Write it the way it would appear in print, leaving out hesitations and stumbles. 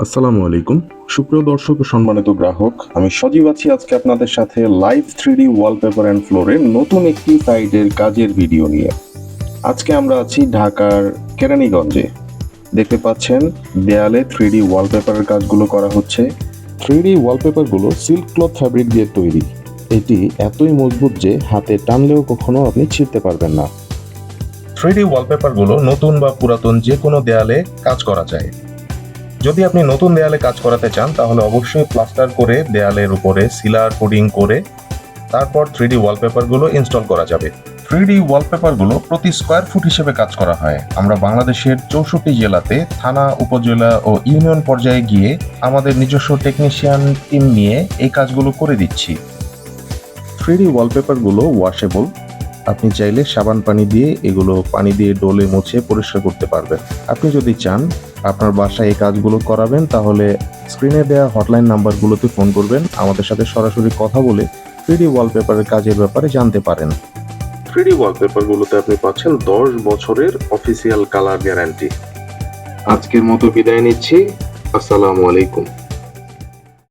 আসসালামু আলাইকুম। সুপ্রিয় দর্শক ও সম্মানিত গ্রাহক, আমি সজীব আছি আজকে আপনাদের সাথে লাইভ 3D ওয়ালপেপার অ্যান্ড ফ্লোরের নতুন একটি সাইটের কাজের ভিডিও নিয়ে। আজকে আমরা আছি ঢাকার কেরানীগঞ্জে। দেখতে পাচ্ছেন দেয়ালে 3D ওয়ালপেপারের কাজগুলো করা হচ্ছে। 3D ওয়ালপেপারগুলো সিল্ক ক্লথ ফ্যাব্রিক দিয়ে তৈরি। এটি এতই মজবুত যে হাতে টানলেও কখনো আপনি ছিঁড়তে পারবেন না। 3D ওয়ালপেপারগুলো নতুন বা পুরাতন যে কোনো দেয়ালে কাজ করা যায়। যদি আপনি নতুন দেয়ালে কাজ করাতে চান তাহলে অবশ্যই প্লাস্টার করে দেয়ালের উপরে সিলার কোডিং করে তারপর 3D ওয়ালপেপারগুলো ইনস্টল করা যাবে। 3D ওয়ালপেপারগুলো প্রতি স্কোয়ার ফুট হিসেবে কাজ করা হয়। আমরা বাংলাদেশের 64 জেলাতে থানা, উপজেলা ও ইউনিয়ন পর্যায়ে গিয়ে আমাদের নিজস্ব টেকনিশিয়ান টিম নিয়ে এই কাজগুলো করে দিচ্ছি। 3D ওয়ালপেপারগুলো washable. আপনি চাইলে সাবান পানি দিয়ে এগুলো পানি দিয়ে ডলে মুছে পরিষ্কার করতে পারবেন। আপনি যদি চান আপনার বাসায় এই কাজগুলো করাবেন তাহলে স্ক্রিনে দেওয়া হটলাইন নাম্বারগুলোতে ফোন করবেন, আমাদের সাথে সরাসরি কথা বলে 3D ওয়ালপেপারের কাজের ব্যাপারে জানতে পারেন। 3D ওয়ালপেপারগুলোতে আপনি পাচ্ছেন 10 বছরের অফিসিয়াল কালার গ্যারান্টি। আজকের মতো বিদায় নিচ্ছি। আসসালামু আলাইকুম।